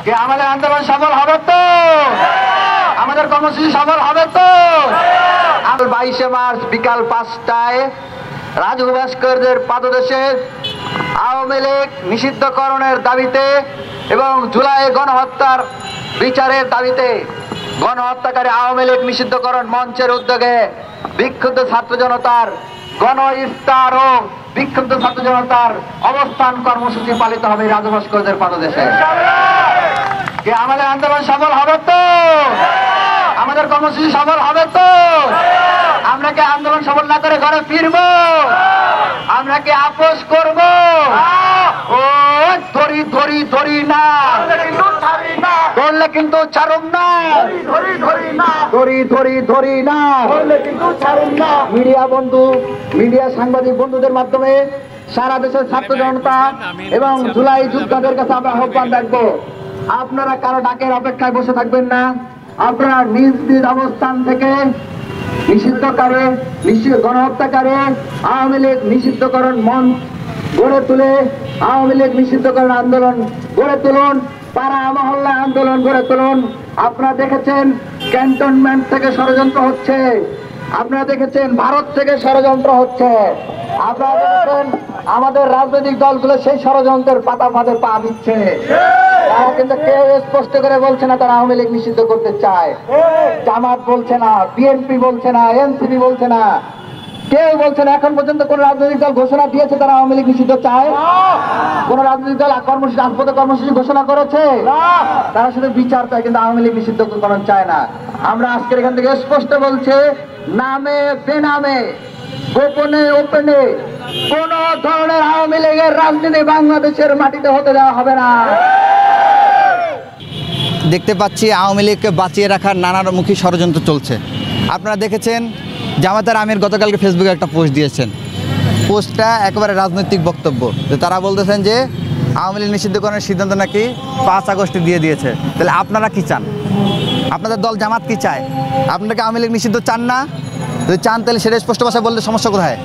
কি আমাদের আন্দোলন সফল হবে তো? আমাদের কর্মসূচি সফল হবে তো? 22শে মার্চ বিকাল 5টায় রাজু ভাস্করদের পাদদেশে আওয়ামী লীগ নিষিদ্ধকরণের দাবিতে এবং জুলাই গণহত্যার বিচারের দাবিতে গণহত্যাকারী আওয়ামী লীগ নিষিদ্ধকরণ মঞ্চের উদ্যোগে বিক্ষুব্ধ ছাত্র জনতার গণ ইফতার ও বিক্ষুব্ধ ছাত্র জনতার অবস্থান কর্মসূচি পালিত হবে রাজু ভাস্করদের পাদদেশে। কি আমাদের আন্দোলন সফল হবে তো? আমাদের কর্মসূচি সফল হবে তো? আমরা কি আন্দোলন সফল না করে ঘরে ফিরবো? আমরা কি আপোষ করবো? ও ধরি ধরি ধরি না, ধরলে কিন্তু ছাড়ুন না, ধরি ধরি ধরি না, মিডিয়া বন্ধু, মিডিয়া সাংবাদিক বন্ধুদের মাধ্যমে সারা দেশের ছাত্র জনতা এবং জুলাই যোদ্ধাদের কাছে আমরা আহ্বান রাখবো, আপনারা কারো ডাকের অপেক্ষায় বসে থাকবেন না। আপনারা নিজ নিজ অবস্থান থেকে নিষিদ্ধকারী গণহত্যাকারী আওয়ামী লীগ নিষিদ্ধকরণ মঞ্চ গড়ে তুলে আওয়ামী লীগ নিষিদ্ধকরণ আন্দোলন গড়ে তুলুন, পাড়া মহল্লা আন্দোলন গড়ে তুলুন। আপনারা দেখেছেন ক্যান্টনমেন্ট থেকে ষড়যন্ত্র হচ্ছে, আপনারা দেখেছেন ভারত থেকে ষড়যন্ত্র হচ্ছে, আপনারা দেখেছেন আমাদের রাজনৈতিক দলগুলো সেই ষড়যন্ত্রের পাতা ফাঁদে পা দিচ্ছে। তারা কিন্তু কেউ স্পষ্ট করে বলছে না তারা আওয়ামী লীগ নিষিদ্ধ করতে চায়। জামাত বলছে না, বিএনপি বলছে না, এনসিপি বলছে না, কেউ বলছে না। এখন পর্যন্ত কোন রাজনৈতিক দল ঘোষণা দিয়েছে তারা আওয়ামী লীগ নিষিদ্ধ চায়? কোন রাজনৈতিক দল কর্মসূচি রাজপথে কর্মসূচি ঘোষণা করেছে? তারা শুধু বিচার চায়, কিন্তু আওয়ামী লীগ নিষিদ্ধকরণ চায় না। আমরা আজকের এখান থেকে স্পষ্ট বলছে, নামে বেনামে গোপনে ওপেনে কোন ধরনের আওয়ামী লীগের রাজনীতি বাংলাদেশের মাটিতে হতে দেওয়া হবে না। দেখতে পাচ্ছি আওয়ামী লীগকে বাঁচিয়ে রাখার নানামুখী ষড়যন্ত্র চলছে। আপনারা দেখেছেন জামাতের আমির গতকালকে ফেসবুকে একটা পোস্ট দিয়েছেন। পোস্টটা একেবারে রাজনৈতিক বক্তব্য, যে তারা বলতেছেন যে আওয়ামী লীগ নিষিদ্ধকরণের সিদ্ধান্ত নাকি 5 আগস্টে দিয়ে দিয়েছে। তাহলে আপনারা কি চান? আপনাদের দল জামাত কি চায়? আপনারা কি আওয়ামী লীগ নিষিদ্ধ চান না? যদি চান তাহলে সেটা স্পষ্ট ভাষায় বলতে সমস্যা কোথায়?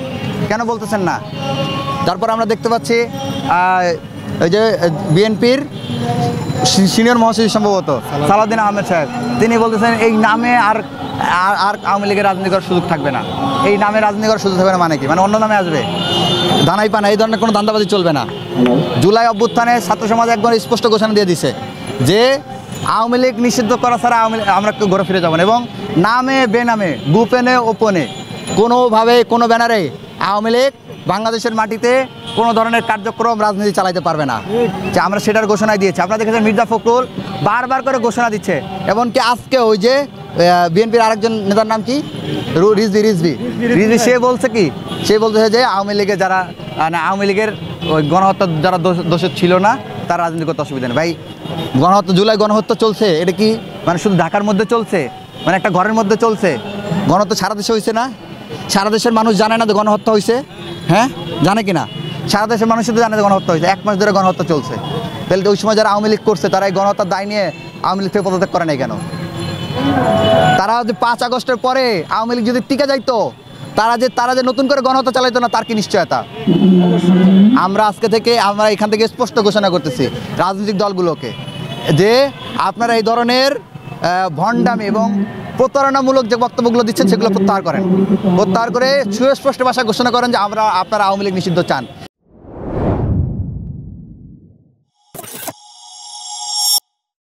কেন বলতেছেন না? তারপর আমরা দেখতে পাচ্ছি ওই যে বিএনপির সিনিয়র মহাসচিব সম্ভবত সালাউদ্দিন আহমেদ সাহেব, তিনি বলতেছেন এই নামে আর আওয়ামী লীগের রাজনীতি করার সুযোগ থাকবে না। এই নামে রাজনীতি করার সুযোগ থাকবে না মানে কি? মানে অন্য নামে আসবে, দানাই পানা, এই ধরনের কোনো ধান্দাবাজি চলবে না। জুলাই অভ্যুত্থানে ছাত্র সমাজ একবার স্পষ্ট ঘোষণা দিয়ে দিছে যে আওয়ামী লীগ নিষিদ্ধ করা ছাড়া আমরা ঘুরে ফিরে যাবো না, এবং নামে বেনামে গোপনে ওপনে কোনোভাবে কোনো ব্যানারে আওয়ামী লীগ বাংলাদেশের মাটিতে কোনো ধরনের কার্যক্রম রাজনীতি চালাইতে পারবে না, যে আমরা সেটার ঘোষণায় দিয়েছি। আপনারা দেখেছেন মির্জা ফখরুল বারবার করে ঘোষণা দিচ্ছে, এমনকি আজকে ওই যে বিএনপির আরেকজন নেতার নাম কি, রিজভি, সে বলছে কি, সে বলতেছে যে আওয়ামী লীগের যারা মানে আওয়ামী লীগের ওই গণহত্যা যারা দোষী ছিল না তার রাজনীতি করতে অসুবিধা নেই। ভাই গণহত্যা, জুলাই গণহত্যা চলছে, এটা কি মানে শুধু ঢাকার মধ্যে চলছে? মানে একটা ঘরের মধ্যে চলছে? গণহত্যা সারা দেশে হয়েছে না? সারা দেশের মানুষ জানে না যে গণহত্যা হয়েছে? হ্যাঁ, জানে কি না? সারা দেশের মানুষ শুধু জানে যে গণহত্যা হয়েছে। 1 মাস ধরে গণহত্যা চলছে। তাহলে ওই সময় যারা আওয়ামী লীগ করছে তারা এই গণহত্যার দায় নিয়ে আওয়ামী লীগ থেকে পদত্যাগ করে নাই কেন? তারা যদি 5 আগস্টের পরে আওয়ামী লীগ যদি টিকে যাইতো, তারা যে নতুন করে গণহত্যা চালাইতো না, তার কি নিশ্চয়তা? আমরা আজকে থেকে আমরা এখান থেকে স্পষ্ট ঘোষণা করতেছি রাজনৈতিক দলগুলোকে যে আপনারা এই ধরনের ভণ্ডামি এবং প্রতারণামূলক যে বক্তব্যগুলো দিচ্ছেন সেগুলো প্রত্যাহার করেন, প্রত্যাহার করে সুস্পষ্ট ভাষায় ঘোষণা করেন যে আপনারা আওয়ামী লীগ নিষিদ্ধ চান।